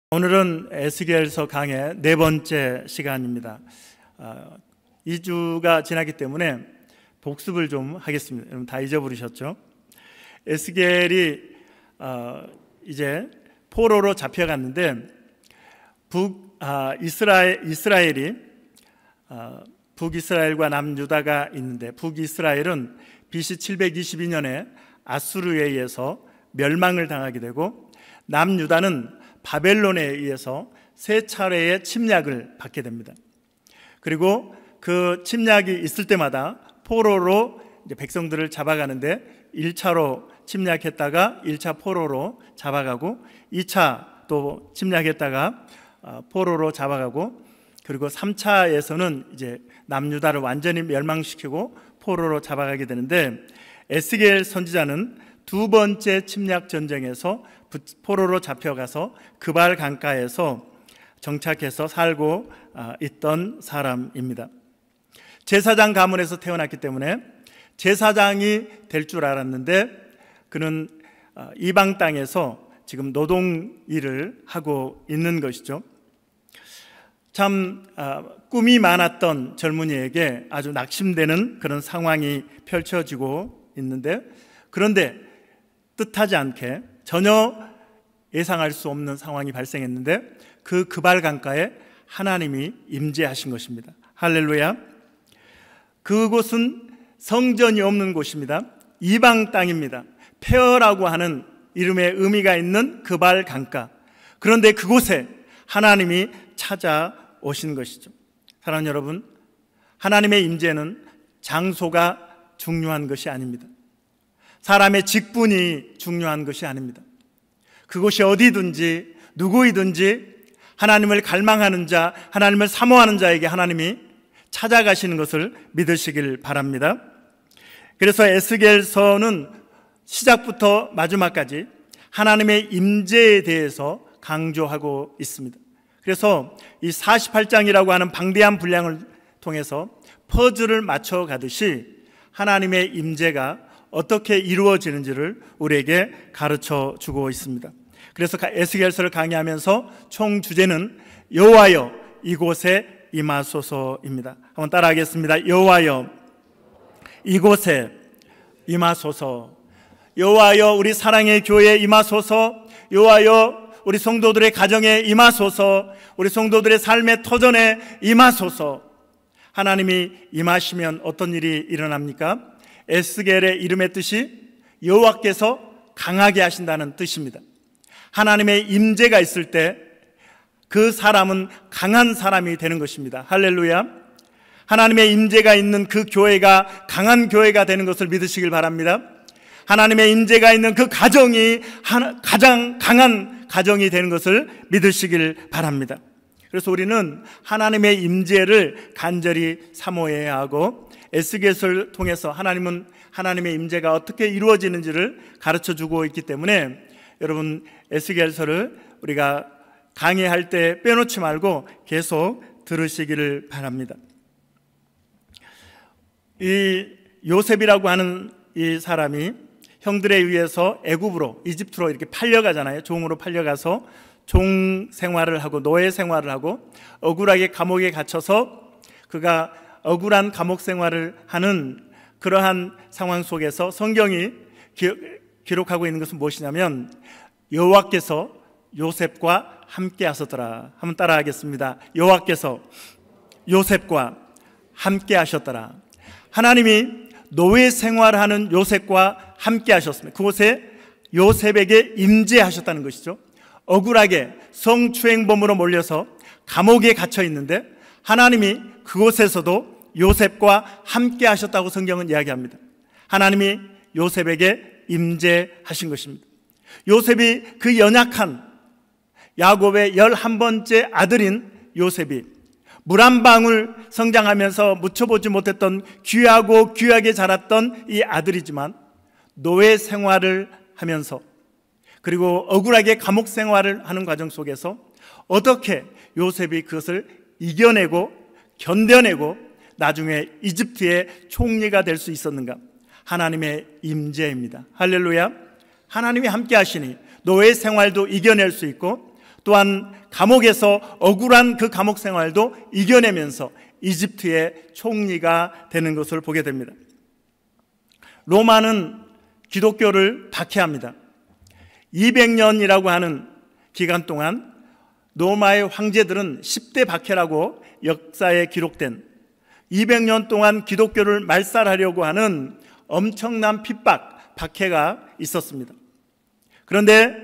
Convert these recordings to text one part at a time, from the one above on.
오늘은 에스겔서 강의 네 번째 시간입니다. 2주가 지났기 때문에 복습을 좀 하겠습니다. 여러분 다 잊어버리셨죠? 에스겔이 이제 포로로 잡혀갔는데 이스라엘이 북이스라엘과 남유다가 있는데, 북이스라엘은 BC 722년에 아수르에 의해서 멸망을 당하게 되고, 남유다는 바벨론에 의해서 세 차례의 침략을 받게 됩니다. 그리고 그 침략이 있을 때마다 포로로 이제 백성들을 잡아가는데, 1차로 침략했다가 1차 포로로 잡아가고, 2차 또 침략했다가 포로로 잡아가고, 그리고 3차에서는 이제 남유다를 완전히 멸망시키고 포로로 잡아가게 되는데, 에스겔 선지자는 두 번째 침략 전쟁에서 포로로 잡혀가서 그발 강가에서 정착해서 살고 있던 사람입니다. 제사장 가문에서 태어났기 때문에 제사장이 될 줄 알았는데, 그는 이방 땅에서 지금 노동 일을 하고 있는 것이죠. 참 꿈이 많았던 젊은이에게 아주 낙심되는 그런 상황이 펼쳐지고 있는데, 그런데 뜻하지 않게 전혀 예상할 수 없는 상황이 발생했는데, 그 그발 강가에 하나님이 임재하신 것입니다. 할렐루야. 그곳은 성전이 없는 곳입니다. 이방 땅입니다. 폐허라고 하는 이름의 의미가 있는 그발 강가. 그런데 그곳에 하나님이 찾아오신 것이죠. 사랑하는 여러분, 하나님의 임재는 장소가 중요한 것이 아닙니다. 사람의 직분이 중요한 것이 아닙니다. 그곳이 어디든지 누구이든지 하나님을 갈망하는 자, 하나님을 사모하는 자에게 하나님이 찾아가시는 것을 믿으시길 바랍니다. 그래서 에스겔서는 시작부터 마지막까지 하나님의 임재에 대해서 강조하고 있습니다. 그래서 이 48장이라고 하는 방대한 분량을 통해서 퍼즐을 맞춰가듯이 하나님의 임재가 어떻게 이루어지는지를 우리에게 가르쳐 주고 있습니다. 그래서 에스겔서를 강의하면서 총 주제는 여호와여 이곳에 임하소서입니다. 한번 따라하겠습니다. 여호와여 이곳에 임하소서. 여호와여 우리 사랑의 교회에 임하소서. 여호와여 우리 성도들의 가정에 임하소서. 우리 성도들의 삶의 터전에 임하소서. 하나님이 임하시면 어떤 일이 일어납니까? 에스겔의 이름의 뜻이 여호와께서 강하게 하신다는 뜻입니다. 하나님의 임재가 있을 때 그 사람은 강한 사람이 되는 것입니다. 할렐루야. 하나님의 임재가 있는 그 교회가 강한 교회가 되는 것을 믿으시길 바랍니다. 하나님의 임재가 있는 그 가정이 가장 강한 가정이 되는 것을 믿으시길 바랍니다. 그래서 우리는 하나님의 임재를 간절히 사모해야 하고, 에스겔서를 통해서 하나님의 임재가 어떻게 이루어지는지를 가르쳐주고 있기 때문에 여러분 에스겔서를 우리가 강의할 때 빼놓지 말고 계속 들으시기를 바랍니다. 이 요셉이라고 하는 이 사람이 형들에 의해서 애굽으로, 이집트로 이렇게 팔려가잖아요. 종으로 팔려가서 종 생활을 하고 노예 생활을 하고 억울하게 감옥에 갇혀서 그가 억울한 감옥 생활을 하는 그러한 상황 속에서 성경이 기록하고 있는 것은 무엇이냐면, 여호와께서 요셉과 함께 하셨더라. 한번 따라하겠습니다. 여호와께서 요셉과 함께 하셨더라. 하나님이 노예 생활하는 요셉과 함께 하셨습니다. 그곳에 요셉에게 임재하셨다는 것이죠. 억울하게 성추행범으로 몰려서 감옥에 갇혀 있는데 하나님이 그곳에서도 요셉과 함께 하셨다고 성경은 이야기합니다. 하나님이 요셉에게 임재하신 것입니다. 요셉이 그 연약한 야곱의 11번째 아들인 요셉이 물 한 방울 성장하면서 묻혀보지 못했던 귀하고 귀하게 자랐던 이 아들이지만, 노예 생활을 하면서 그리고 억울하게 감옥 생활을 하는 과정 속에서 어떻게 요셉이 그것을 이겨내고 견뎌내고 나중에 이집트의 총리가 될 수 있었는가? 하나님의 임재입니다. 할렐루야. 하나님이 함께 하시니 노예 생활도 이겨낼 수 있고, 또한 감옥에서 억울한 그 감옥 생활도 이겨내면서 이집트의 총리가 되는 것을 보게 됩니다. 로마는 기독교를 박해합니다. 200년이라고 하는 기간 동안 로마의 황제들은 10대 박해라고 역사에 기록된 200년 동안 기독교를 말살하려고 하는 엄청난 핍박, 박해가 있었습니다. 그런데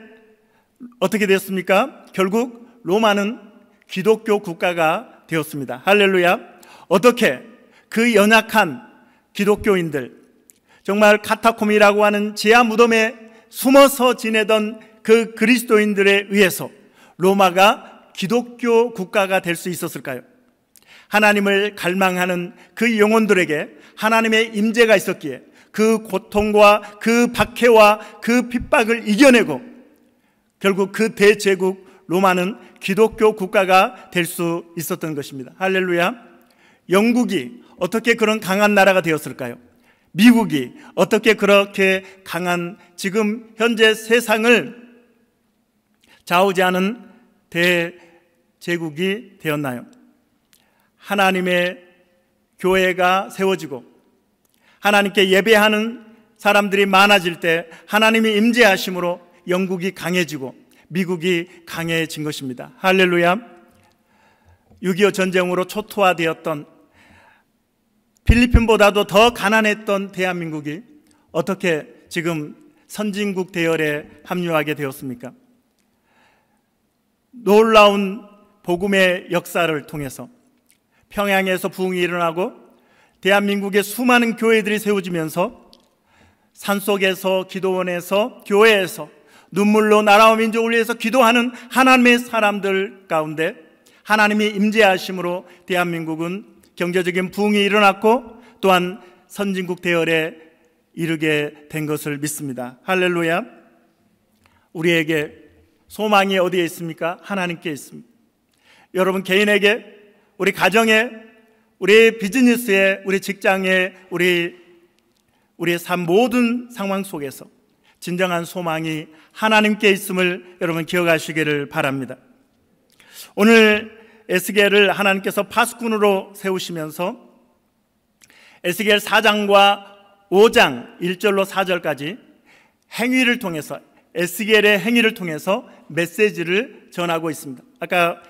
어떻게 됐습니까? 결국 로마는 기독교 국가가 되었습니다. 할렐루야. 어떻게 그 연약한 기독교인들, 정말 카타콤이라고 하는 지하 무덤에 숨어서 지내던 그 그리스도인들에 의해서 로마가 기독교 국가가 될 수 있었을까요? 하나님을 갈망하는 그 영혼들에게 하나님의 임재가 있었기에 그 고통과 그 박해와 그 핍박을 이겨내고 결국 그 대제국 로마는 기독교 국가가 될 수 있었던 것입니다. 할렐루야. 영국이 어떻게 그런 강한 나라가 되었을까요? 미국이 어떻게 그렇게 강한 지금 현재 세상을 좌우지하는 대제국이 되었나요? 하나님의 교회가 세워지고 하나님께 예배하는 사람들이 많아질 때 하나님이 임재하심으로 영국이 강해지고 미국이 강해진 것입니다. 할렐루야. 6.25 전쟁으로 초토화되었던 필리핀보다도 더 가난했던 대한민국이 어떻게 지금 선진국 대열에 합류하게 되었습니까? 놀라운 복음의 역사를 통해서 평양에서 부흥이 일어나고 대한민국의 수많은 교회들이 세워지면서 산속에서 기도원에서 교회에서 눈물로 나라와 민족을 위해서 기도하는 하나님의 사람들 가운데 하나님이 임재하심으로 대한민국은 경제적인 부흥이 일어났고 또한 선진국 대열에 이르게 된 것을 믿습니다. 할렐루야. 우리에게 소망이 어디에 있습니까? 하나님께 있습니다. 여러분 개인에게, 우리 가정에, 우리 비즈니스에, 우리 직장에, 우리의 삶 모든 상황 속에서 진정한 소망이 하나님께 있음을 여러분 기억하시기를 바랍니다. 오늘 에스겔을 하나님께서 파수꾼으로 세우시면서 에스겔 4장과 5장 1절로 4절까지 행위를 통해서, 에스겔의 행위를 통해서 메시지를 전하고 있습니다. 아까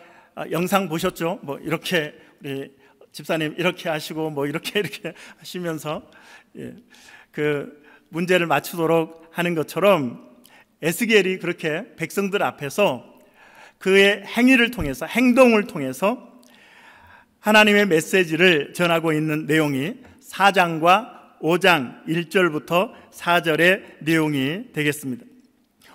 영상 보셨죠? 뭐 이렇게 우리 집사님 이렇게 하시고 뭐 이렇게 하시면서 그 문제를 맞추도록 하는 것처럼 에스겔이 그렇게 백성들 앞에서 그의 행위를 통해서, 행동을 통해서 하나님의 메시지를 전하고 있는 내용이 4장과 5장 1절부터 4절의 내용이 되겠습니다.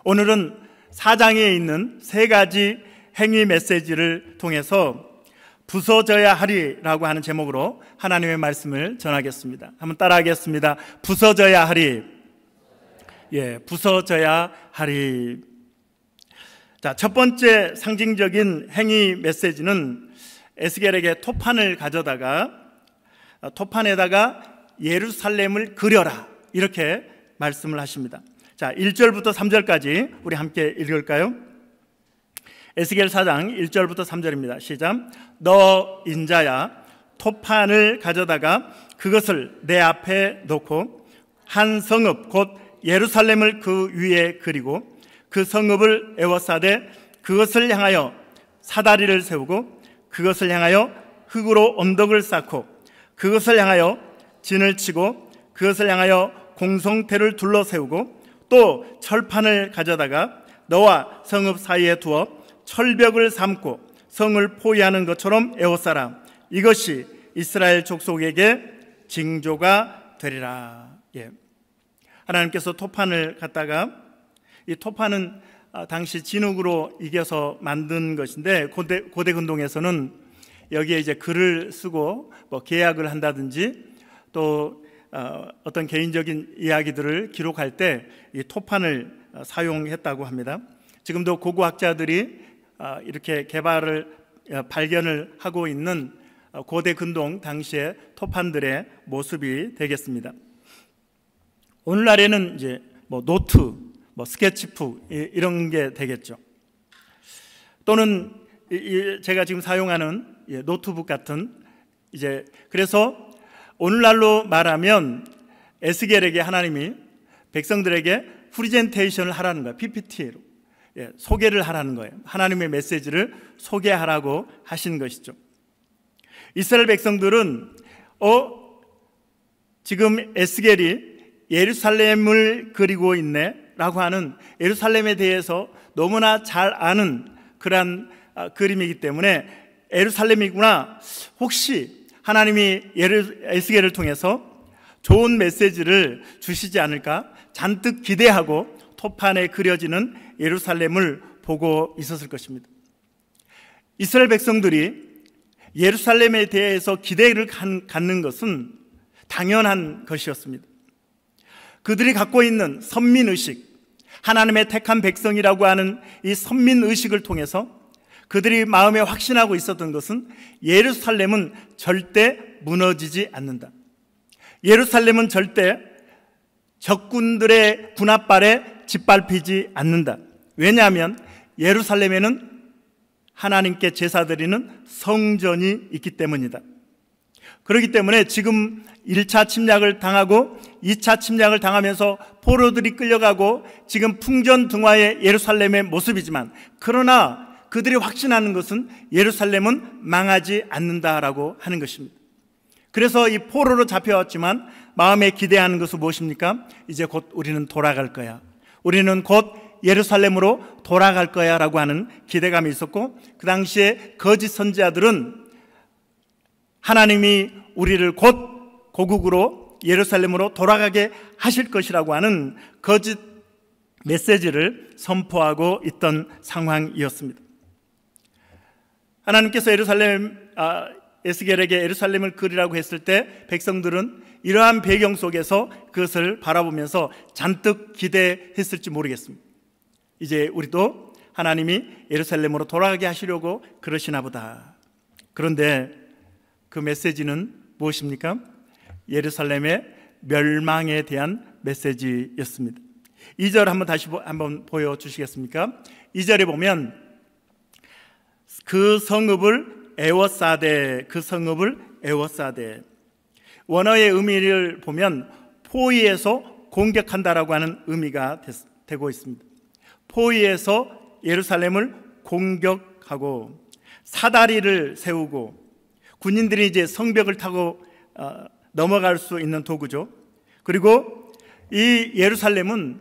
오늘은 4장에 있는 세 가지 행위 메시지를 통해서 부서져야 하리라고 하는 제목으로 하나님의 말씀을 전하겠습니다. 한번 따라하겠습니다. 부서져야 하리. 부서져야 하리. 자, 첫 번째 상징적인 행위 메시지는 에스겔에게 토판을 가져다가 토판에다가 예루살렘을 그려라, 이렇게 말씀을 하십니다. 자, 1절부터 3절까지 우리 함께 읽을까요? 에스겔 4장 1절부터 3절입니다. 시작. 너 인자야, 토판을 가져다가 그것을 내 앞에 놓고 한 성읍 곧 예루살렘을 그 위에 그리고 그 성읍을 에워싸되 그것을 향하여 사다리를 세우고 그것을 향하여 흙으로 언덕을 쌓고 그것을 향하여 진을 치고 그것을 향하여 공성태를 둘러 세우고 또 철판을 가져다가 너와 성읍 사이에 두어 철벽을 삼고 성을 포위하는 것처럼 에워싸라. 이것이 이스라엘 족속에게 징조가 되리라. 하나님께서 토판을 갖다가, 이 토판은 당시 진흙으로 이겨서 만든 것인데 고대 근동에서는 여기에 이제 글을 쓰고 뭐 계약을 한다든지 또 어떤 개인적인 이야기들을 기록할 때 이 토판을 사용했다고 합니다. 지금도 고고학자들이 이렇게 발견을 하고 있는 고대 근동 당시의 토판들의 모습이 되겠습니다. 오늘날에는 이제 뭐 노트, 뭐 스케치북 이런 게 되겠죠. 또는 제가 지금 사용하는 노트북 같은 그래서 오늘날로 말하면 에스겔에게 하나님이 백성들에게 프리젠테이션을 하라는 거예요. PPT로 소개를 하라는 거예요. 하나님의 메시지를 소개하라고 하신 것이죠. 이스라엘 백성들은 지금 에스겔이 예루살렘을 그리고 있네 라고 하는 예루살렘에 대해서 너무나 잘 아는 그러한 그림이기 때문에 예루살렘이구나, 혹시 하나님이 에스겔을 통해서 좋은 메시지를 주시지 않을까 잔뜩 기대하고 토판에 그려지는 예루살렘을 보고 있었을 것입니다. 이스라엘 백성들이 예루살렘에 대해서 기대를 갖는 것은 당연한 것이었습니다. 그들이 갖고 있는 선민의식, 하나님의 택한 백성이라고 하는 이 선민의식을 통해서 그들이 마음에 확신하고 있었던 것은 예루살렘은 절대 무너지지 않는다. 예루살렘은 절대 적군들의 군합발에 짓밟히지 않는다. 왜냐하면 예루살렘에는 하나님께 제사드리는 성전이 있기 때문이다. 그렇기 때문에 지금 1차 침략을 당하고 2차 침략을 당하면서 포로들이 끌려가고 지금 풍전등화의 예루살렘의 모습이지만, 그러나 그들이 확신하는 것은 예루살렘은 망하지 않는다라고 하는 것입니다. 그래서 이 포로로 잡혀왔지만 마음에 기대하는 것은 무엇입니까? 이제 곧 우리는 돌아갈 거야, 우리는 곧 예루살렘으로 돌아갈 거야 라고 하는 기대감이 있었고, 그 당시에 거짓 선지자들은 하나님이 우리를 곧 고국으로 예루살렘으로 돌아가게 하실 것이라고 하는 거짓 메시지를 선포하고 있던 상황이었습니다. 하나님께서 에스겔에게 예루살렘을 그리라고 했을 때 백성들은 이러한 배경 속에서 그것을 바라보면서 잔뜩 기대했을지 모르겠습니다. 이제 우리도 하나님이 예루살렘으로 돌아가게 하시려고 그러시나 보다. 그런데 그 메시지는 무엇입니까? 예루살렘의 멸망에 대한 메시지였습니다. 2절 한번 보여주시겠습니까? 2절에 보면 그 성읍을 에워싸되, 그 성읍을 에워싸되, 원어의 의미를 보면 포위에서 공격한다라고 하는 의미가 되고 있습니다. 포위에서 예루살렘을 공격하고 사다리를 세우고, 군인들이 이제 성벽을 타고 넘어갈 수 있는 도구죠. 그리고 이 예루살렘은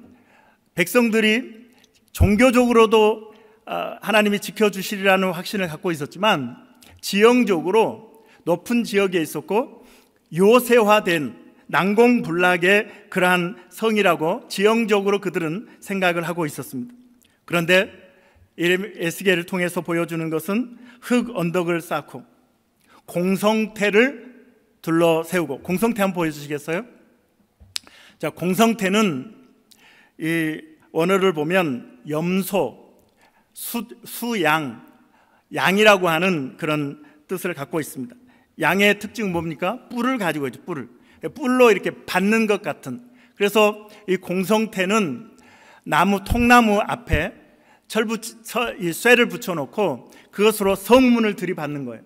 백성들이 종교적으로도 하나님이 지켜주시리라는 확신을 갖고 있었지만, 지형적으로 높은 지역에 있었고 요새화된 난공불락의 그러한 성이라고 지형적으로 그들은 생각을 하고 있었습니다. 그런데 에스겔을 통해서 보여주는 것은 흙 언덕을 쌓고 공성태를 둘러세우고, 공성태 한번 보여주시겠어요? 자, 공성태는 이 원어를 보면 염소, 수양, 양이라고 하는 그런 뜻을 갖고 있습니다. 양의 특징은 뭡니까? 뿔을 가지고 있죠. 뿔로 이렇게 받는 것 같은. 그래서 이 공성태는 통나무 앞에 쇠를 붙여놓고 그것으로 성문을 들이받는 거예요.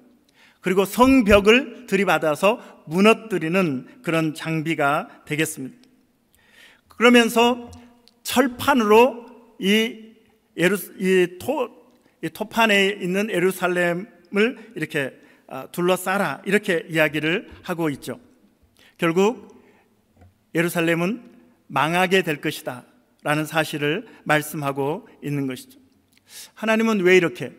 그리고 성벽을 들이받아서 무너뜨리는 그런 장비가 되겠습니다. 그러면서 철판으로 이 토판에 있는 예루살렘을 이렇게 둘러싸라, 이렇게 이야기를 하고 있죠. 결국 예루살렘은 망하게 될 것이다 라는 사실을 말씀하고 있는 것이죠. 하나님은 왜 이렇게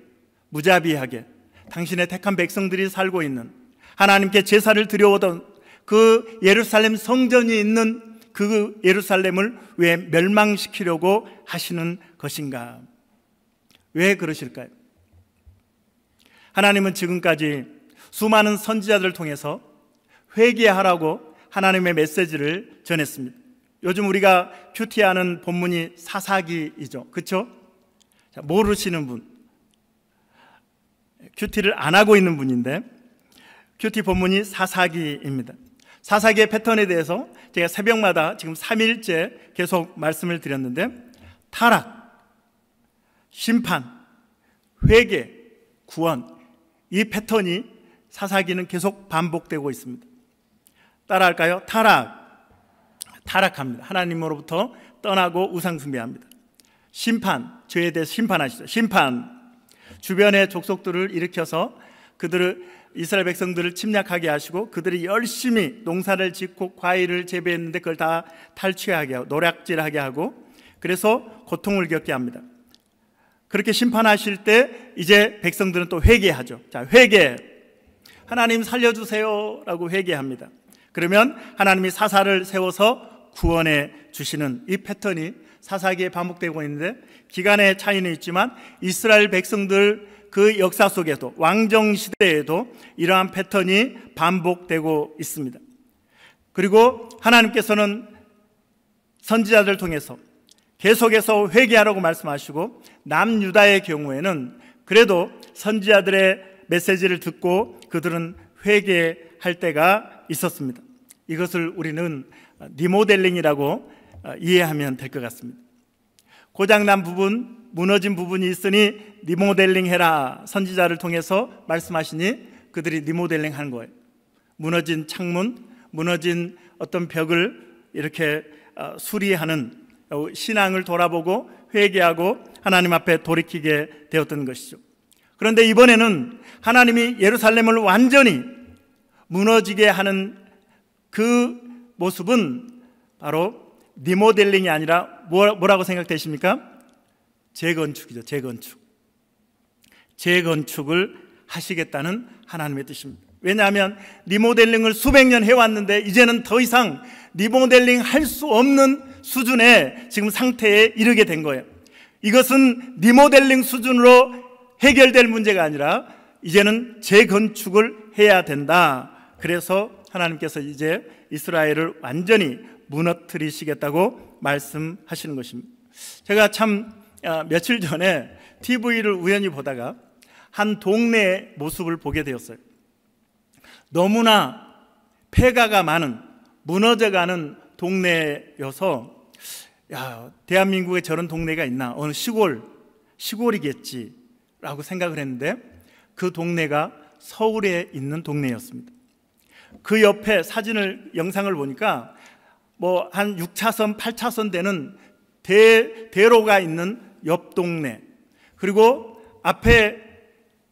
무자비하게 당신의 택한 백성들이 살고 있는, 하나님께 제사를 드려오던 그 예루살렘 성전이 있는 그 예루살렘을 왜 멸망시키려고 하시는 것인가? 왜 그러실까요? 하나님은 지금까지 수많은 선지자들을 통해서 회개하라고 하나님의 메시지를 전했습니다. 요즘 우리가 큐티하는 본문이 사사기이죠. 그렇죠? 모르시는 분, 큐티를 안 하고 있는 분인데 큐티 본문이 사사기입니다. 사사기의 패턴에 대해서 제가 새벽마다 지금 3일째 계속 말씀을 드렸는데, 타락, 심판, 회개, 구원, 이 패턴이 사사기는 계속 반복되고 있습니다. 따라할까요? 타락합니다. 하나님으로부터 떠나고 우상 숭배합니다. 심판, 죄에 대해서 심판하시죠. 심판, 주변의 족속들을 일으켜서 그들을, 이스라엘 백성들을 침략하게 하시고 그들이 열심히 농사를 짓고 과일을 재배했는데 그걸 다 탈취하게 하고 노략질하게 하고 그래서 고통을 겪게 합니다. 그렇게 심판하실 때 이제 백성들은 또 회개하죠. 자, 회개, 하나님 살려주세요 라고 회개합니다. 그러면 하나님이 사사를 세워서 구원해 주시는 이 패턴이 사사기에 반복되고 있는데, 기간의 차이는 있지만 이스라엘 백성들 그 역사 속에도, 왕정 시대에도 이러한 패턴이 반복되고 있습니다. 그리고 하나님께서는 선지자들을 통해서 계속해서 회개하라고 말씀하시고, 남유다의 경우에는 그래도 선지자들의 메시지를 듣고 그들은 회개할 때가 있었습니다. 이것을 우리는 리모델링이라고 이해하면 될 것 같습니다. 고장난 부분, 무너진 부분이 있으니 리모델링 해라, 선지자를 통해서 말씀하시니 그들이 리모델링 하는 거예요. 무너진 창문, 무너진 어떤 벽을 이렇게 수리하는, 신앙을 돌아보고 회개하고 하나님 앞에 돌이키게 되었던 것이죠. 그런데 이번에는 하나님이 예루살렘을 완전히 무너지게 하는 그 모습은 바로 리모델링이 아니라 뭐라고 생각되십니까? 재건축이죠. 재건축을 하시겠다는 하나님의 뜻입니다. 왜냐하면 리모델링을 수백 년 해왔는데 이제는 더 이상 리모델링 할 수 없는 수준의 지금 상태에 이르게 된 거예요. 이것은 리모델링 수준으로 해결될 문제가 아니라 이제는 재건축을 해야 된다. 그래서 하나님께서 이제 이스라엘을 완전히 무너뜨리시겠다고 말씀하시는 것입니다. 제가 참 며칠 전에 TV를 우연히 보다가 한 동네의 모습을 보게 되었어요. 너무나 폐가가 많은, 무너져가는 동네여서, 야, 대한민국에 저런 동네가 있나, 어느 시골이겠지 라고 생각을 했는데, 그 동네가 서울에 있는 동네였습니다. 그 옆에 영상을 보니까 뭐 한 6차선, 8차선 되는 대로가 있는 옆 동네, 그리고 앞에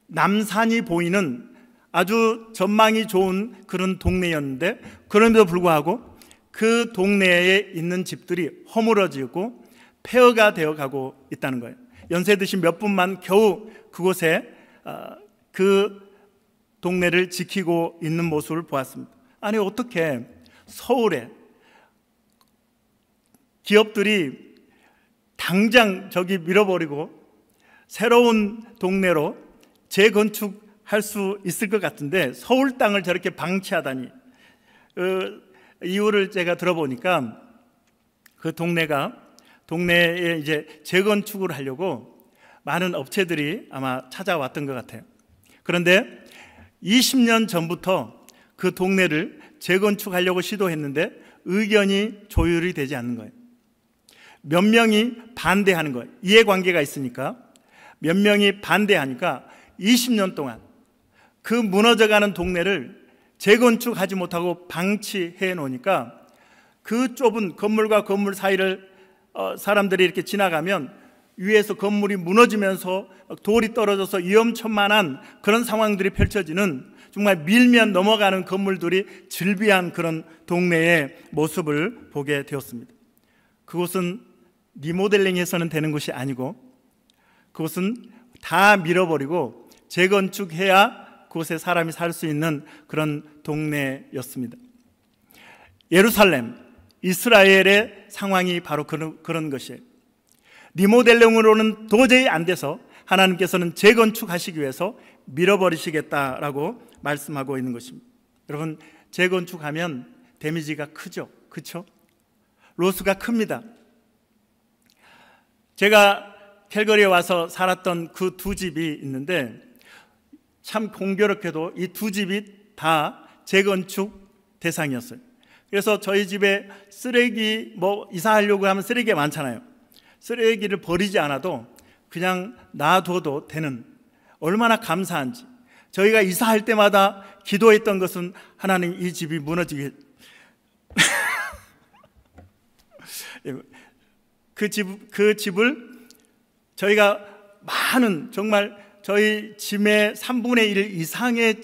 남산이 보이는 아주 전망이 좋은 그런 동네였는데, 그럼에도 불구하고 그 동네에 있는 집들이 허물어지고 폐허가 되어 가고 있다는 거예요. 연세 드신 몇 분만 겨우 그곳에 그 동네를 지키고 있는 모습을 보았습니다. 아니, 어떻게 서울에 기업들이 당장 저기 밀어버리고 새로운 동네로 재건축할 수 있을 것 같은데 서울 땅을 저렇게 방치하다니. 이유를 제가 들어보니까 그 동네에 이제 재건축을 하려고 많은 업체들이 아마 찾아왔던 것 같아요. 그런데 20년 전부터 그 동네를 재건축하려고 시도했는데 의견이 조율이 되지 않는 거예요. 몇 명이 반대하는 거예요. 이해관계가 있으니까 몇 명이 반대하니까 20년 동안 그 무너져가는 동네를 재건축하지 못하고 방치해 놓으니까 그 좁은 건물과 건물 사이를 사람들이 이렇게 지나가면 위에서 건물이 무너지면서 돌이 떨어져서 위험천만한 그런 상황들이 펼쳐지는, 정말 밀면 넘어가는 건물들이 즐비한 그런 동네의 모습을 보게 되었습니다. 그곳은 리모델링해서는 되는 것이 아니고 그곳은 다 밀어버리고 재건축해야 그곳에 사람이 살 수 있는 그런 동네였습니다. 예루살렘, 이스라엘의 상황이 바로 그런 것이에요. 리모델링으로는 도저히 안 돼서 하나님께서는 재건축하시기 위해서 밀어버리시겠다라고 말씀하고 있는 것입니다. 여러분, 재건축하면 데미지가 크죠? 그렇죠? 로스가 큽니다. 제가 캘거리에 와서 살았던 그 두 집이 있는데 참 공교롭게도 이 두 집이 다 재건축 대상이었어요. 그래서 저희 집에 쓰레기 이사하려고 하면 쓰레기가 많잖아요. 쓰레기를 버리지 않아도 그냥 놔둬도 되는 얼마나 감사한지. 저희가 이사할 때마다 기도했던 것은 하나님 이 집이 무너지게 그 집을 저희가 많은 정말 저희 짐의 3분의 1 이상의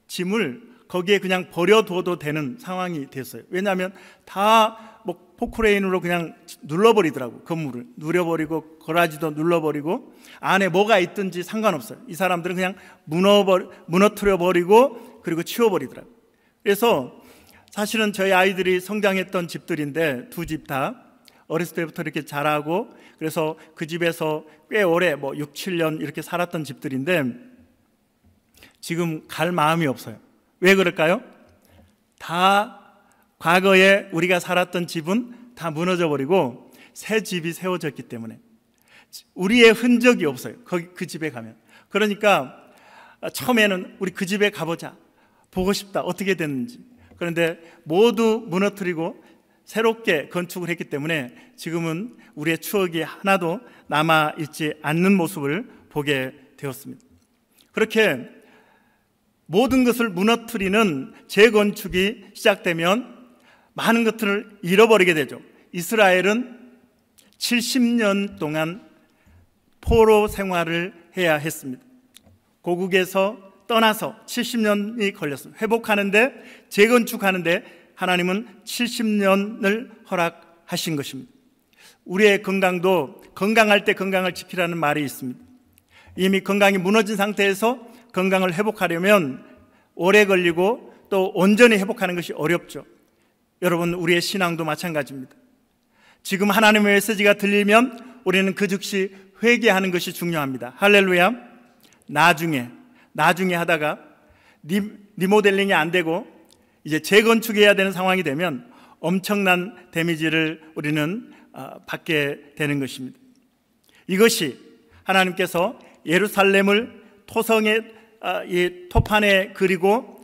짐을 거기에 그냥 버려둬도 되는 상황이 됐어요. 왜냐하면 다 뭐 포크레인으로 그냥 눌러버리더라고. 건물을 누려버리고 거라지도 눌러버리고 안에 뭐가 있든지 상관없어요. 이 사람들은 그냥 무너뜨려버리고 그리고 치워버리더라고. 그래서 사실은 저희 아이들이 성장했던 집들인데 두 집 다 어렸을 때부터 이렇게 자라고 그래서 그 집에서 꽤 오래 뭐 6, 7년 이렇게 살았던 집들인데 지금 갈 마음이 없어요. 왜 그럴까요? 다 과거에 우리가 살았던 집은 다 무너져 버리고 새 집이 세워졌기 때문에 우리의 흔적이 없어요. 그 집에 가면. 그러니까 처음에는 우리 그 집에 가보자. 보고 싶다. 어떻게 됐는지. 그런데 모두 무너뜨리고 새롭게 건축을 했기 때문에 지금은 우리의 추억이 하나도 남아있지 않는 모습을 보게 되었습니다. 그렇게 모든 것을 무너뜨리는 재건축이 시작되면 많은 것들을 잃어버리게 되죠. 이스라엘은 70년 동안 포로 생활을 해야 했습니다. 고국에서 떠나서 70년이 걸렸습니다. 회복하는데, 재건축하는데 하나님은 70년을 허락하신 것입니다. 우리의 건강도 건강할 때 건강을 지키라는 말이 있습니다. 이미 건강이 무너진 상태에서 건강을 회복하려면 오래 걸리고 또 온전히 회복하는 것이 어렵죠. 여러분, 우리의 신앙도 마찬가지입니다. 지금 하나님의 메시지가 들리면 우리는 그 즉시 회개하는 것이 중요합니다. 할렐루야. 나중에 하다가 리모델링이 안 되고 이제 재건축해야 되는 상황이 되면 엄청난 데미지를 우리는 받게 되는 것입니다. 이것이 하나님께서 예루살렘을 토성의 토판에 그리고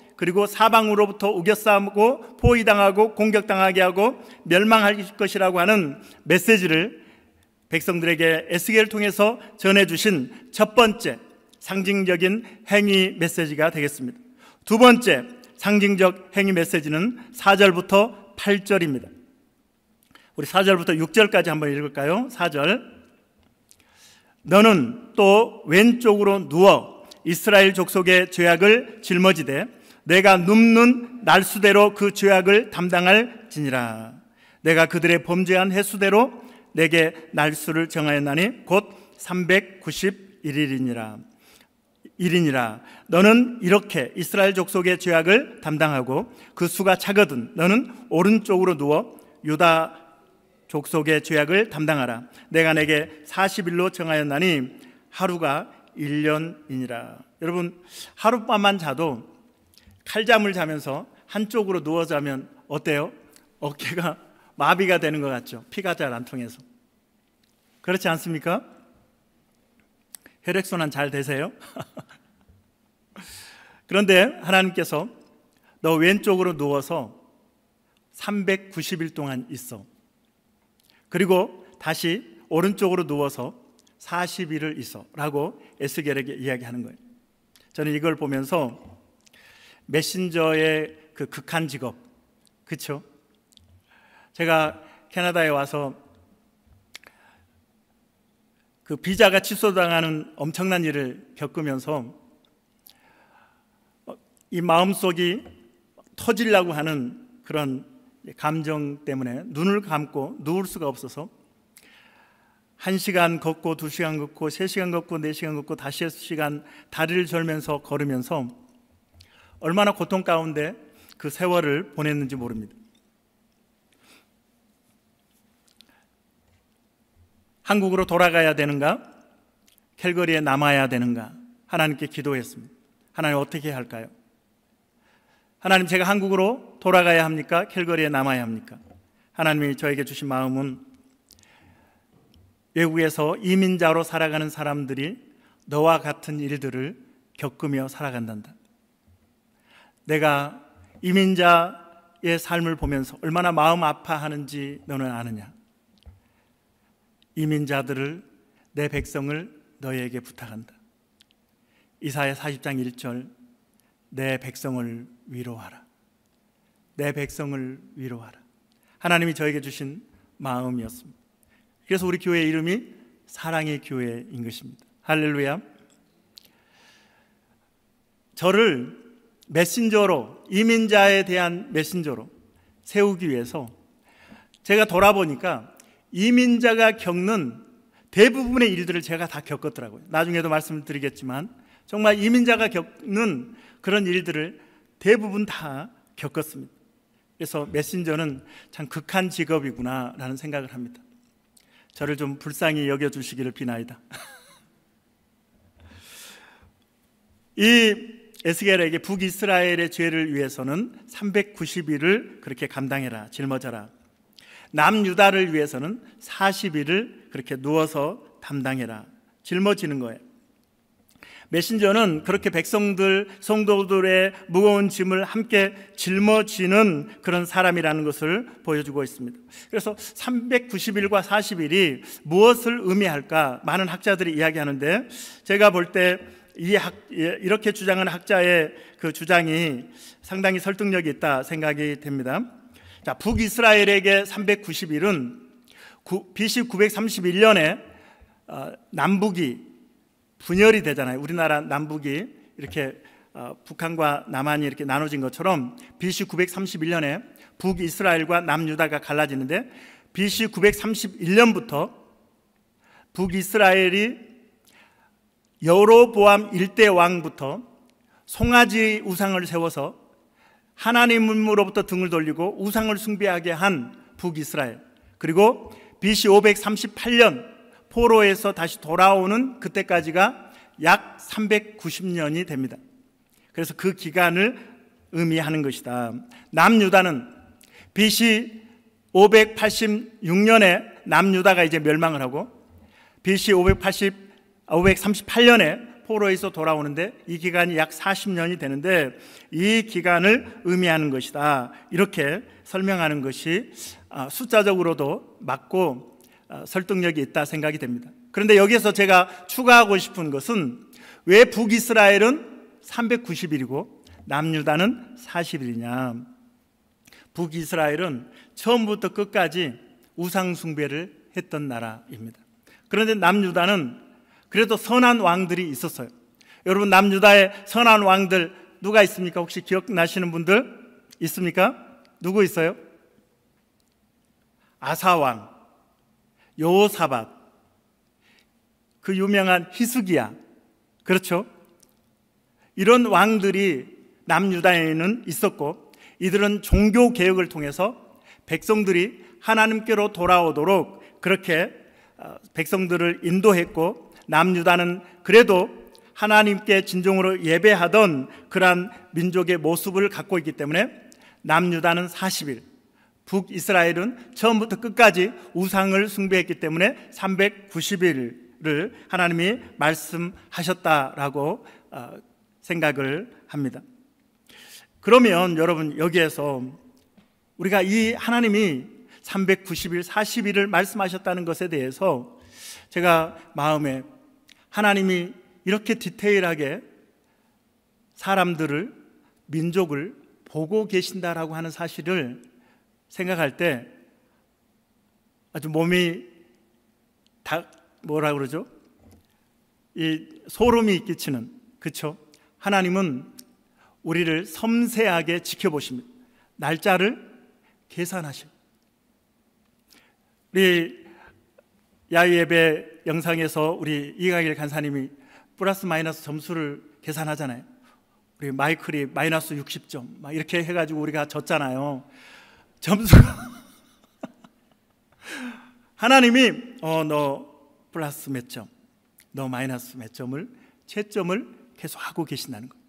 사방으로부터 우겨싸고 포위당하고 공격당하게 하고 멸망할 것이라고 하는 메시지를 백성들에게 에스겔을 통해서 전해주신 첫 번째 상징적인 행위 메시지가 되겠습니다. 두 번째 상징적 행위 메시지는 4절부터 8절입니다. 우리 4절부터 6절까지 한번 읽을까요? 4절. 너는 또 왼쪽으로 누워 이스라엘 족속의 죄악을 짊어지되 내가 눕는 날수대로 그 죄악을 담당할지니라. 내가 그들의 범죄한 횟수대로 내게 날수를 정하였나니 곧 391일이니라. 너는 이렇게 이스라엘 족속의 죄악을 담당하고 그 수가 차거든 너는 오른쪽으로 누워 유다 족속의 죄악을 담당하라. 내가 내게 40일로 정하였나니 하루가 1년이니라. 여러분, 하룻밤만 자도 칼잠을 자면서 한쪽으로 누워 자면 어때요? 어깨가 마비가 되는 것 같죠? 피가 잘 안 통해서. 그렇지 않습니까? 혈액순환 잘 되세요? 그런데 하나님께서 너 왼쪽으로 누워서 390일 동안 있어. 그리고 다시 오른쪽으로 누워서 40일을 있어 라고 에스겔에게 이야기하는 거예요. 저는 이걸 보면서 메신저의 그 극한 직업, 그렇죠? 제가 캐나다에 와서 그 비자가 취소당하는 엄청난 일을 겪으면서 이 마음속이 터지려고 하는 그런 감정 때문에 눈을 감고 누울 수가 없어서 1시간 걷고 2시간 걷고 3시간 걷고 4시간 걷고 다시 6시간 다리를 절면서 걸으면서 얼마나 고통 가운데 그 세월을 보냈는지 모릅니다. 한국으로 돌아가야 되는가? 캘거리에 남아야 되는가? 하나님께 기도했습니다. 하나님 어떻게 할까요? 하나님, 제가 한국으로 돌아가야 합니까? 캘거리에 남아야 합니까? 하나님이 저에게 주신 마음은 외국에서 이민자로 살아가는 사람들이 너와 같은 일들을 겪으며 살아간단다. 내가 이민자의 삶을 보면서 얼마나 마음 아파하는지 너는 아느냐? 이민자들을, 내 백성을 너에게 부탁한다. 이사야 40장 1절, 내 백성을 위로하라. 내 백성을 위로하라. 하나님이 저에게 주신 마음이었습니다. 그래서 우리 교회 이름이 사랑의 교회인 것입니다. 할렐루야. 저를 메신저로, 이민자에 대한 메신저로 세우기 위해서 제가 돌아보니까 이민자가 겪는 대부분의 일들을 제가 다 겪었더라고요. 나중에도 말씀드리겠지만 정말 이민자가 겪는 그런 일들을 대부분 다 겪었습니다. 그래서 메신저는 참 극한 직업이구나 라는 생각을 합니다. 저를 좀 불쌍히 여겨주시기를 비나이다. 이 에스겔에게 북이스라엘의 죄를 위해서는 390일을 그렇게 감당해라, 짊어져라. 남유다를 위해서는 40일을 그렇게 누워서 담당해라, 짊어지는 거예요. 메신저는 그렇게 백성들, 성도들의 무거운 짐을 함께 짊어지는 그런 사람이라는 것을 보여주고 있습니다. 그래서 390일과 40일이 무엇을 의미할까? 많은 학자들이 이야기하는데, 제가 볼 때 이렇게 주장하는 학자의 그 주장이 상당히 설득력이 있다 생각이 됩니다. 자, 북이스라엘에게 390일은 BC 931년에 남북이 분열이 되잖아요. 우리나라 남북이 이렇게 북한과 남한이 이렇게 나눠진 것처럼 BC 931년에 북이스라엘과 남유다가 갈라지는데, BC 931년부터 북이스라엘이 여로보암 1대 왕부터 송아지 우상을 세워서 하나님으로부터 등을 돌리고 우상을 숭배하게 한 북이스라엘, 그리고 BC 538년 포로에서 다시 돌아오는 그때까지가 약 390년이 됩니다. 그래서 그 기간을 의미하는 것이다. 남유다는 BC 586년에 남유다가 이제 멸망을 하고 BC 538년에 포로에서 돌아오는데 이 기간이 약 40년이 되는데 이 기간을 의미하는 것이다. 이렇게 설명하는 것이 숫자적으로도 맞고 설득력이 있다 생각이 됩니다. 그런데 여기에서 제가 추가하고 싶은 것은 왜 북이스라엘은 390일이고 남유다는 40일이냐. 북이스라엘은 처음부터 끝까지 우상 숭배를 했던 나라입니다. 그런데 남유다는 그래도 선한 왕들이 있었어요. 여러분, 남유다의 선한 왕들 누가 있습니까? 혹시 기억나시는 분들 있습니까? 누구 있어요? 아사왕, 여호사밧, 그 유명한 히스기야, 그렇죠? 이런 왕들이 남유다에는 있었고, 이들은 종교 개혁을 통해서 백성들이 하나님께로 돌아오도록 그렇게 백성들을 인도했고, 남유다는 그래도 하나님께 진정으로 예배하던 그러한 민족의 모습을 갖고 있기 때문에 남유다는 40일, 북이스라엘은 처음부터 끝까지 우상을 숭배했기 때문에 390일을 하나님이 말씀하셨다라고 생각을 합니다. 그러면 여러분, 여기에서 우리가 이 하나님이 390일, 40일을 말씀하셨다는 것에 대해서 제가 마음에 하나님이 이렇게 디테일하게 사람들을, 민족을 보고 계신다라고 하는 사실을 생각할 때 아주 몸이 다 뭐라 그러죠? 이 소름이 끼치는, 그렇죠? 하나님은 우리를 섬세하게 지켜보십니다. 날짜를 계산하십니다. 우리 야유예배 영상에서 우리 이강일 간사님이 플러스 마이너스 점수를 계산하잖아요. 우리 마이클이 마이너스 60점 막 이렇게 해가지고 우리가 졌잖아요. 점수가 하나님이 너 플러스 몇 점, 너 마이너스 몇 점을, 채점을 계속 하고 계신다는 거예요.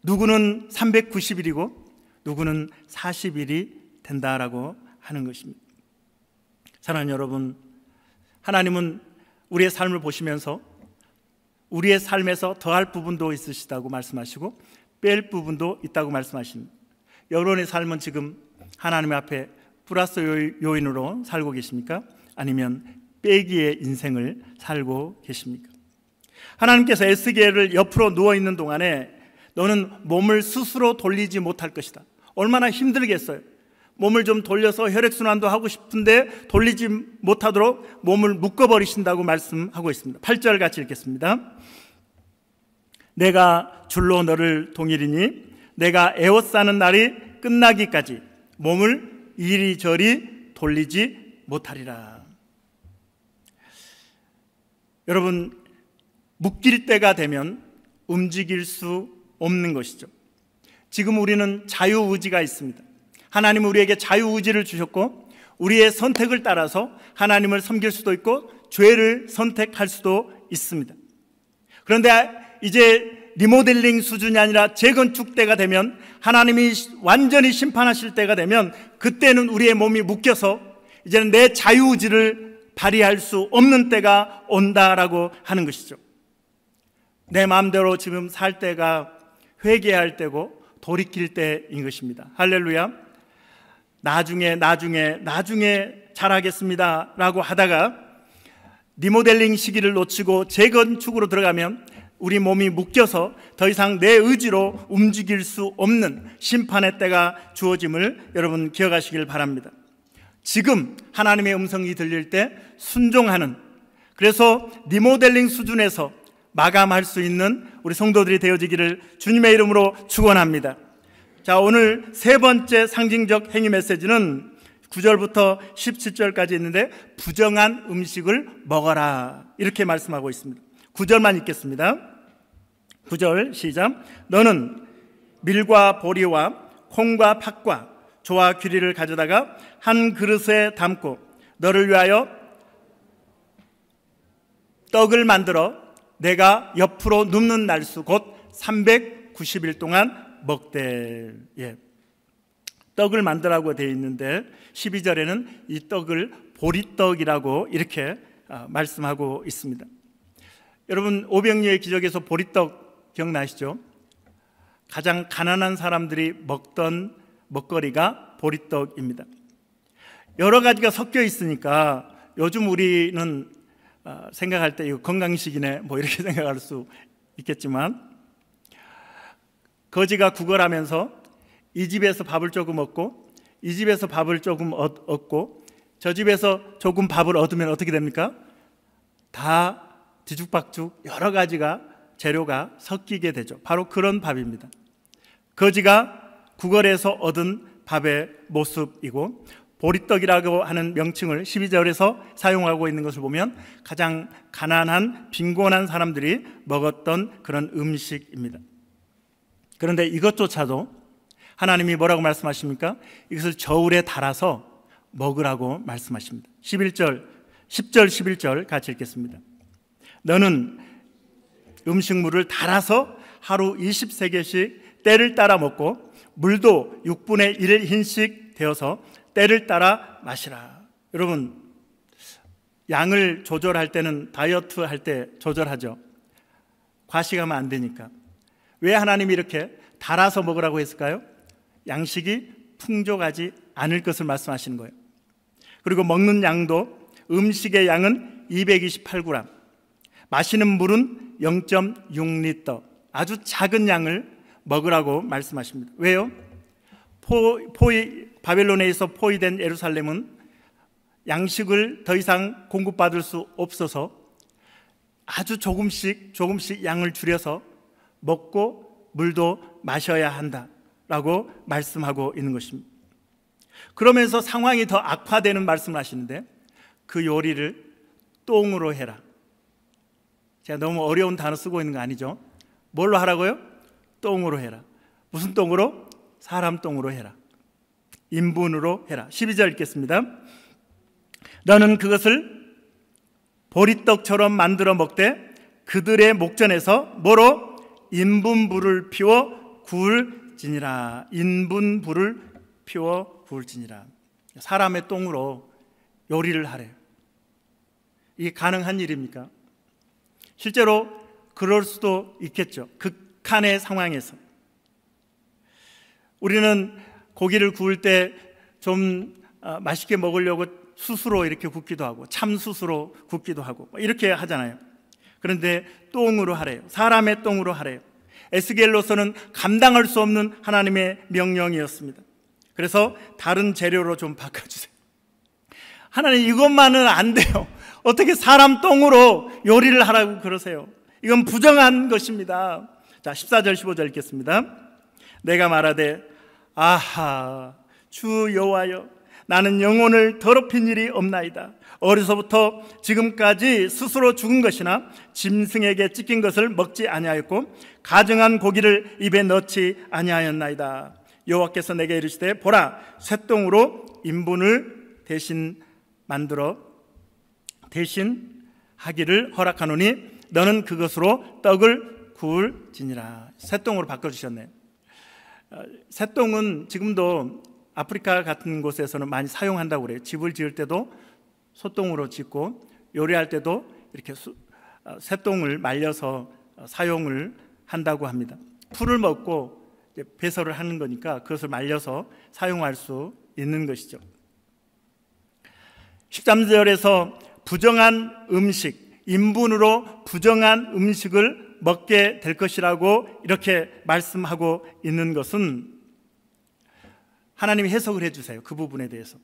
누구는 390일이고 누구는 40일이 된다라고 하는 것입니다. 사랑하는 여러분, 하나님은 우리의 삶을 보시면서 우리의 삶에서 더할 부분도 있으시다고 말씀하시고 뺄 부분도 있다고 말씀하십니다. 여러분의 삶은 지금 하나님 앞에 플러스 요인으로 살고 계십니까? 아니면 빼기의 인생을 살고 계십니까? 하나님께서 에스겔을 옆으로 누워있는 동안에 너는 몸을 스스로 돌리지 못할 것이다. 얼마나 힘들겠어요. 몸을 좀 돌려서 혈액순환도 하고 싶은데 돌리지 못하도록 몸을 묶어버리신다고 말씀하고 있습니다. 8절 같이 읽겠습니다. 내가 줄로 너를 동일이니 내가 에워싸는 날이 끝나기까지 몸을 이리저리 돌리지 못하리라. 여러분, 묶일 때가 되면 움직일 수 없는 것이죠. 지금 우리는 자유의지가 있습니다. 하나님은 우리에게 자유의지를 주셨고 우리의 선택을 따라서 하나님을 섬길 수도 있고 죄를 선택할 수도 있습니다. 그런데 이제 리모델링 수준이 아니라 재건축 때가 되면, 하나님이 완전히 심판하실 때가 되면 그때는 우리의 몸이 묶여서 이제는 내 자유의지를 발휘할 수 없는 때가 온다라고 하는 것이죠. 내 마음대로 지금 살 때가 회개할 때고 돌이킬 때인 것입니다. 할렐루야. 나중에 잘하겠습니다 라고 하다가 리모델링 시기를 놓치고 재건축으로 들어가면 우리 몸이 묶여서 더 이상 내 의지로 움직일 수 없는 심판의 때가 주어짐을 여러분 기억하시길 바랍니다. 지금 하나님의 음성이 들릴 때 순종하는, 그래서 리모델링 수준에서 마감할 수 있는 우리 성도들이 되어지기를 주님의 이름으로 축원합니다. 자, 오늘 세 번째 상징적 행위 메시지는 9절부터 17절까지 있는데 부정한 음식을 먹어라 이렇게 말씀하고 있습니다. 9절만 읽겠습니다. 9절 시작. 너는 밀과 보리와 콩과 팥과 조와 귀리를 가져다가 한 그릇에 담고 너를 위하여 떡을 만들어 내가 옆으로 눕는 날수 곧 390일 동안 먹되. 예. 떡을 만들라고 되어 있는데 12절에는 이 떡을 보리떡이라고 이렇게 말씀하고 있습니다. 여러분, 오병이어의 기적에서 보리떡 기억나시죠? 가장 가난한 사람들이 먹던 먹거리가 보리떡입니다. 여러 가지가 섞여 있으니까 요즘 우리는 생각할 때 이거 건강식이네 뭐 이렇게 생각할 수 있겠지만, 거지가 구걸하면서 이 집에서 밥을 조금 얻고 이 집에서 밥을 조금 얻고 저 집에서 조금 밥을 얻으면 어떻게 됩니까? 다 뒤죽박죽 여러 가지가 재료가 섞이게 되죠. 바로 그런 밥입니다. 거지가 구걸해서 얻은 밥의 모습이고, 보리떡이라고 하는 명칭을 12절에서 사용하고 있는 것을 보면 가장 가난한 빈곤한 사람들이 먹었던 그런 음식입니다. 그런데 이것조차도 하나님이 뭐라고 말씀하십니까? 이것을 저울에 달아서 먹으라고 말씀하십니다. 10절 11절 같이 읽겠습니다. 너는 음식물을 달아서 하루 20세겔씩 때를 따라 먹고 물도 6분의 1 흰씩 되어서 때를 따라 마시라. 여러분, 양을 조절할 때는 다이어트 할 때 조절하죠. 과식하면 안 되니까. 왜 하나님이 이렇게 달아서 먹으라고 했을까요? 양식이 풍족하지 않을 것을 말씀하시는 거예요. 그리고 먹는 양도 음식의 양은 228g, 마시는 물은 0.6리터, 아주 작은 양을 먹으라고 말씀하십니다. 왜요? 바벨론에서 포위된 예루살렘은 양식을 더 이상 공급받을 수 없어서 아주 조금씩 양을 줄여서 먹고 물도 마셔야 한다라고 말씀하고 있는 것입니다. 그러면서 상황이 더 악화되는 말씀을 하시는데 그 요리를 똥으로 해라. 제가 너무 어려운 단어 쓰고 있는 거 아니죠? 뭘로 하라고요? 똥으로 해라. 무슨 똥으로? 사람 똥으로 해라. 인분으로 해라. 12절 읽겠습니다. 너는 그것을 보리떡처럼 만들어 먹되 그들의 목전에서 뭐로? 인분불을 피워 구울지니라. 인분불을 피워 구울지니라. 사람의 똥으로 요리를 하래요. 이게 가능한 일입니까? 실제로 그럴 수도 있겠죠. 극한의 상황에서. 우리는 고기를 구울 때 좀 맛있게 먹으려고 숯으로 이렇게 굽기도 하고 참숯으로 굽기도 하고 이렇게 하잖아요. 그런데 똥으로 하래요. 사람의 똥으로 하래요. 에스겔로서는 감당할 수 없는 하나님의 명령이었습니다. 그래서 다른 재료로 좀 바꿔주세요. 하나님, 이것만은 안 돼요. 어떻게 사람 똥으로 요리를 하라고 그러세요? 이건 부정한 것입니다. 자, 14절 15절 읽겠습니다. 내가 말하되 아하, 주 여호와여, 나는 영혼을 더럽힌 일이 없나이다. 어려서부터 지금까지 스스로 죽은 것이나 짐승에게 찢긴 것을 먹지 아니하였고 가증한 고기를 입에 넣지 아니하였나이다. 여호와께서 내게 이르시되 보라, 쇠똥으로 인분을 대신 하기를 허락하노니 너는 그것으로 떡을 구울지니라. 쇠똥으로 바꿔주셨네요. 쇠똥은 지금도 아프리카 같은 곳에서는 많이 사용한다고 그래요. 집을 지을 때도 소똥으로 짓고 요리할 때도 이렇게 쇠똥을 말려서 사용을 한다고 합니다. 풀을 먹고 배설을 하는 거니까 그것을 말려서 사용할 수 있는 것이죠. 13절에서 부정한 음식, 인분으로 부정한 음식을 먹게 될 것이라고 이렇게 말씀하고 있는 것은 하나님이 해석을 해주세요. 그 부분에 대해서.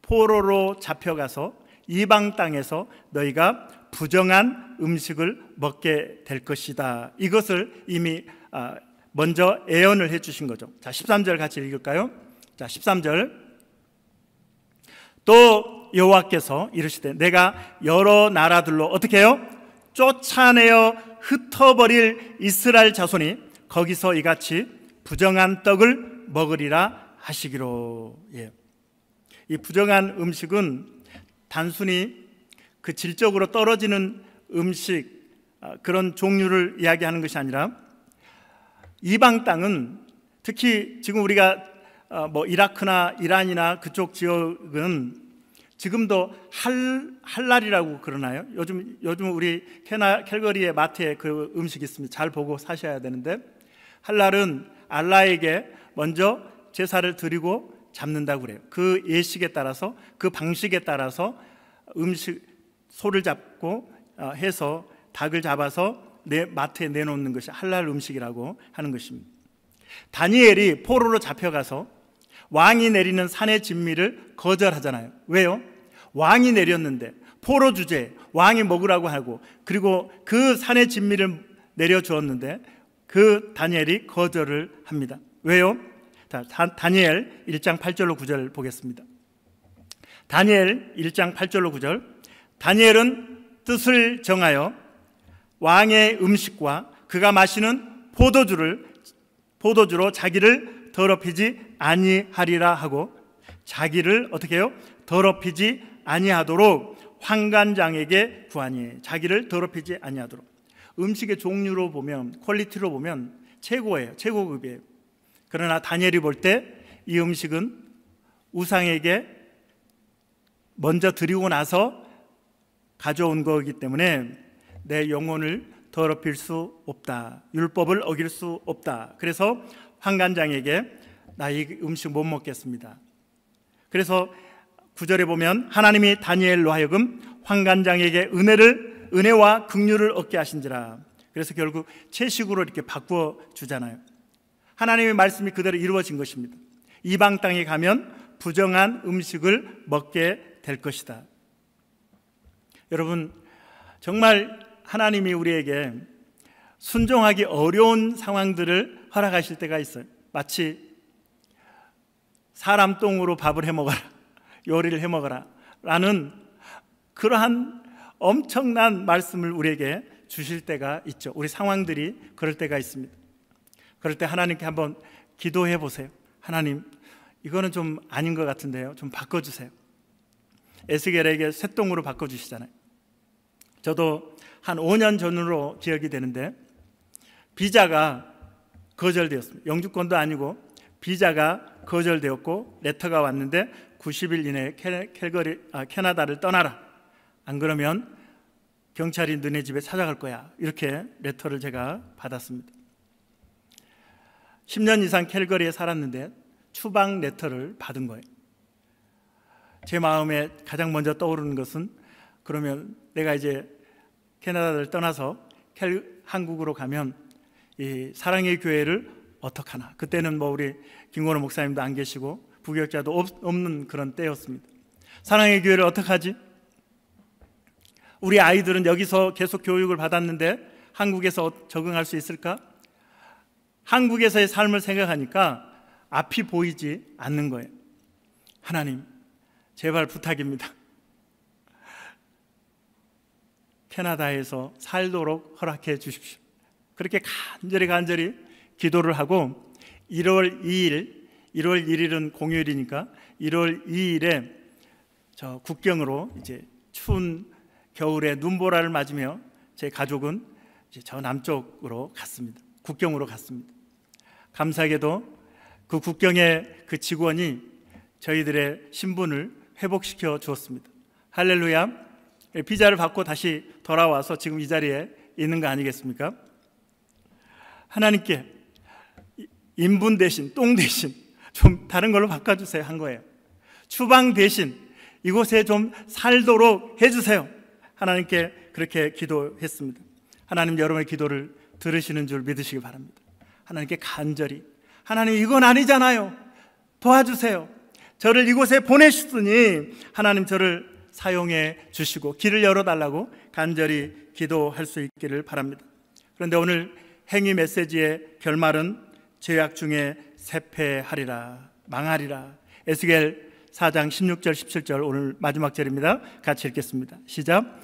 포로로 잡혀가서 이방 땅에서 너희가 부정한 음식을 먹게 될 것이다. 이것을 이미 먼저 예언을 해주신 거죠. 자, 13절 같이 읽을까요? 자, 13절. 또 여호와께서 이르시되 내가 여러 나라들로 어떻게 해요? 쫓아내어 흩어버릴 이스라엘 자손이 거기서 이같이 부정한 떡을 먹으리라 하시기로. 예. 이 부정한 음식은 단순히 그 질적으로 떨어지는 음식, 그런 종류를 이야기하는 것이 아니라 이방 땅은, 특히 지금 우리가 이라크나 이란이나 그쪽 지역은 지금도 할랄이라고 그러나요? 요즘 우리 캘거리의 마트에 그 음식이 있습니다. 잘 보고 사셔야 되는데, 할랄은 알라에게 먼저 제사를 드리고 잡는다고 그래요. 그 예식에 따라서, 그 방식에 따라서 소를 잡고 해서 닭을 잡아서 마트에 내놓는 것이 할랄 음식이라고 하는 것입니다. 다니엘이 포로로 잡혀가서 왕이 내리는 산의 진미를 거절하잖아요. 왜요? 왕이 내렸는데 포로 주제, 왕이 먹으라고 하고, 그리고 그 산의 진미를 내려주었는데 그 다니엘이 거절을 합니다. 왜요? 다니엘 1장 8절로 9절 보겠습니다. 다니엘 1장 8절로 9절. 다니엘은 뜻을 정하여 왕의 음식과 그가 마시는 포도주로 자기를 더럽히지 아니하리라 하고, 자기를 어떻게 해요? 더럽히지 아니하도록 환관장에게 구하니. 자기를 더럽히지 아니하도록. 음식의 종류로 보면, 퀄리티로 보면 최고예요. 최고급이에요. 그러나 다니엘이 볼 때 이 음식은 우상에게 먼저 드리고 나서 가져온 거기 때문에 내 영혼을 더럽힐 수 없다. 율법을 어길 수 없다. 그래서 환관장에게 나 이 음식 못 먹겠습니다. 그래서 9절에 보면 하나님이 다니엘로 하여금 환관장에게 은혜와 긍휼을 얻게 하신지라. 그래서 결국 채식으로 이렇게 바꾸어 주잖아요. 하나님의 말씀이 그대로 이루어진 것입니다. 이방 땅에 가면 부정한 음식을 먹게 될 것이다. 여러분, 정말 하나님이 우리에게 순종하기 어려운 상황들을 허락하실 때가 있어요. 마치 사람 똥으로 밥을 해먹어라, 요리를 해먹어라 라는 그러한 엄청난 말씀을 우리에게 주실 때가 있죠. 우리 상황들이 그럴 때가 있습니다. 그럴 때 하나님께 한번 기도해 보세요. 하나님, 이거는 좀 아닌 것 같은데요, 좀 바꿔주세요. 에스겔에게 쇠똥으로 바꿔주시잖아요. 저도 한 5년 전으로 기억이 되는데 비자가 거절되었습니다. 영주권도 아니고 비자가 거절되었고 레터가 왔는데 90일 이내에 캐나다를 떠나라. 안 그러면 경찰이 너네 집에 찾아갈 거야. 이렇게 레터를 제가 받았습니다. 10년 이상 캘거리에 살았는데 추방 레터를 받은 거예요. 제 마음에 가장 먼저 떠오르는 것은, 그러면 내가 이제 캐나다를 떠나서 한국으로 가면 이 사랑의 교회를 어떡하나. 그때는 뭐 우리 김건호 목사님도 안 계시고 부교육자도 없는 그런 때였습니다. 사랑의 교회를 어떡하지? 우리 아이들은 여기서 계속 교육을 받았는데 한국에서 적응할 수 있을까? 한국에서의 삶을 생각하니까 앞이 보이지 않는 거예요. 하나님, 제발 부탁입니다. 캐나다에서 살도록 허락해 주십시오. 그렇게 간절히 기도를 하고 1월 1일은 공휴일이니까 1월 2일에 저 국경으로 이제 추운 겨울에 눈보라를 맞으며 제 가족은 이제 저 남쪽으로 갔습니다. 국경으로 갔습니다. 감사하게도 그 국경의 그 직원이 저희들의 신분을 회복시켜 주었습니다. 할렐루야. 비자를 받고 다시 돌아와서 지금 이 자리에 있는 거 아니겠습니까? 하나님께 인분 대신, 똥 대신 좀 다른 걸로 바꿔주세요 한 거예요. 추방 대신 이곳에 좀 살도록 해주세요. 하나님께 그렇게 기도했습니다. 하나님 여러분의 기도를 들으시는 줄 믿으시기 바랍니다. 하나님께 간절히, 하나님 이건 아니잖아요, 도와주세요. 저를 이곳에 보내셨으니 하나님 저를 사용해 주시고 길을 열어달라고 간절히 기도할 수 있기를 바랍니다. 그런데 오늘 행위 메시지의 결말은 죄악 중에 쇠폐하리라, 망하리라. 에스겔 4장 16절 17절 오늘 마지막 절입니다. 같이 읽겠습니다. 시작.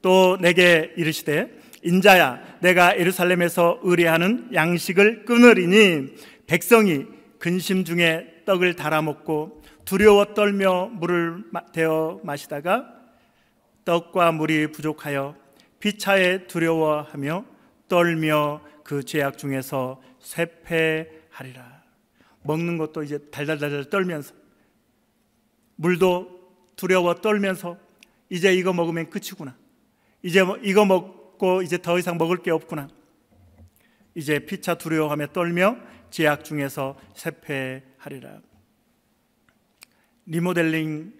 또 내게 이르시되 인자야, 내가 예루살렘에서 의뢰하는 양식을 끊으리니 백성이 근심 중에 떡을 달아 먹고 두려워 떨며 물을 데워 마시다가 떡과 물이 부족하여 피차에 두려워하며 떨며 그 죄악 중에서 쇠폐하리라. 먹는 것도 이제 달달달달 떨면서, 물도 두려워 떨면서 이제 이거 먹으면 끝이구나, 이제 이거 먹고 이제 더 이상 먹을 게 없구나, 이제 피차 두려워하며 떨며 죄악 중에서 쇠폐하리라. 리모델링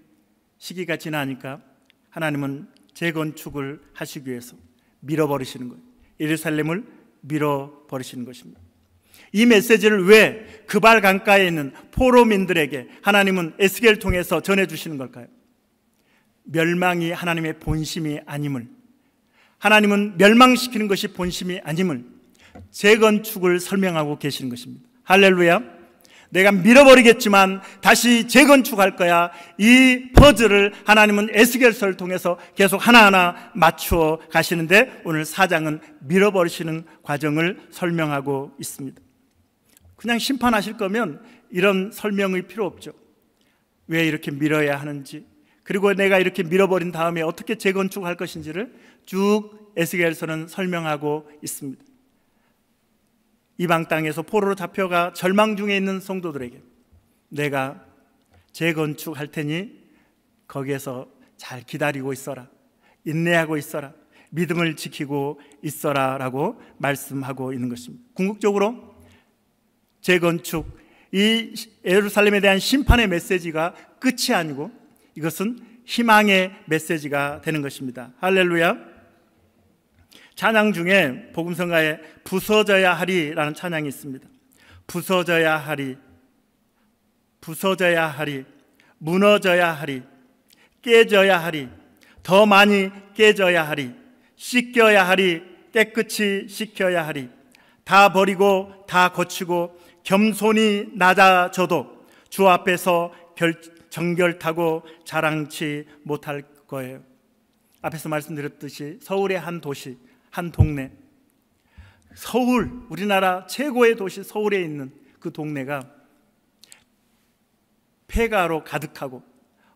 시기가 지나니까 하나님은 재건축을 하시기 위해서 밀어버리시는 거예요. 예루살렘을 밀어버리시는 것입니다. 이 메시지를 왜 그발 강가에 있는 포로민들에게 하나님은 에스겔을 통해서 전해주시는 걸까요? 멸망이 하나님의 본심이 아님을, 하나님은 멸망시키는 것이 본심이 아님을 재건축을 설명하고 계시는 것입니다. 할렐루야. 내가 밀어버리겠지만 다시 재건축할 거야. 이 퍼즐을 하나님은 에스겔서를 통해서 계속 하나하나 맞추어 가시는데 오늘 4장은 밀어버리시는 과정을 설명하고 있습니다. 그냥 심판하실 거면 이런 설명이 필요 없죠. 왜 이렇게 밀어야 하는지, 그리고 내가 이렇게 밀어버린 다음에 어떻게 재건축할 것인지를 쭉 에스겔서는 설명하고 있습니다. 이방 땅에서 포로로 잡혀가 절망 중에 있는 성도들에게 내가 재건축할 테니 거기에서 잘 기다리고 있어라, 인내하고 있어라, 믿음을 지키고 있어라 라고 말씀하고 있는 것입니다. 궁극적으로 재건축, 이 예루살렘에 대한 심판의 메시지가 끝이 아니고 이것은 희망의 메시지가 되는 것입니다. 할렐루야. 찬양 중에 복음성가에 부서져야 하리라는 찬양이 있습니다. 부서져야 하리, 부서져야 하리, 무너져야 하리, 깨져야 하리, 더 많이 깨져야 하리, 씻겨야 하리, 깨끗이 씻겨야 하리, 다 버리고 다 거치고 겸손히 낮아져도 주 앞에서 정결타고 자랑치 못할 거예요. 앞에서 말씀드렸듯이 서울의 한 도시, 한 동네, 서울, 우리나라 최고의 도시 서울에 있는 그 동네가 폐가로 가득하고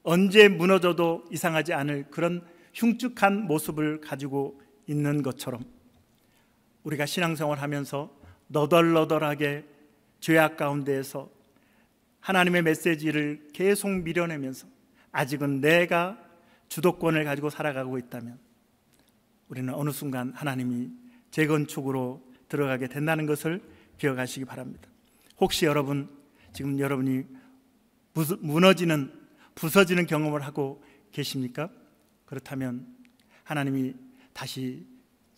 언제 무너져도 이상하지 않을 그런 흉측한 모습을 가지고 있는 것처럼 우리가 신앙생활 하면서 너덜너덜하게 죄악 가운데에서 하나님의 메시지를 계속 밀어내면서 아직은 내가 주도권을 가지고 살아가고 있다면 우리는 어느 순간 하나님이 재건축으로 들어가게 된다는 것을 기억하시기 바랍니다. 혹시 여러분 지금 여러분이 무너지는, 부서지는 경험을 하고 계십니까? 그렇다면 하나님이 다시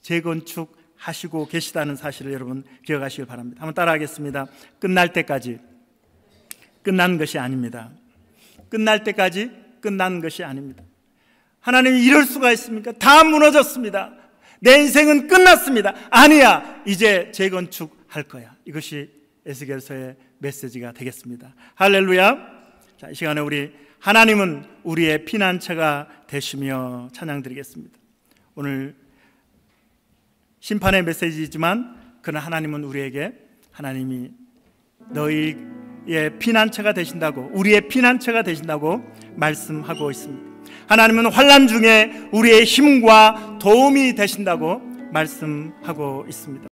재건축하시고 계시다는 사실을 여러분 기억하시길 바랍니다. 한번 따라하겠습니다. 끝날 때까지 끝난 것이 아닙니다. 끝날 때까지 끝난 것이 아닙니다. 하나님이 이럴 수가 있습니까? 다 무너졌습니다. 내 인생은 끝났습니다. 아니야, 이제 재건축할 거야. 이것이 에스겔서의 메시지가 되겠습니다. 할렐루야. 자, 이 시간에 우리 하나님은 우리의 피난처가 되시며 찬양드리겠습니다. 오늘 심판의 메시지지만 그러나 하나님은 우리에게 하나님이 너희의 피난처가 되신다고, 우리의 피난처가 되신다고 말씀하고 있습니다. 하나님은 환난 중에 우리의 힘과 도움이 되신다고 말씀하고 있습니다.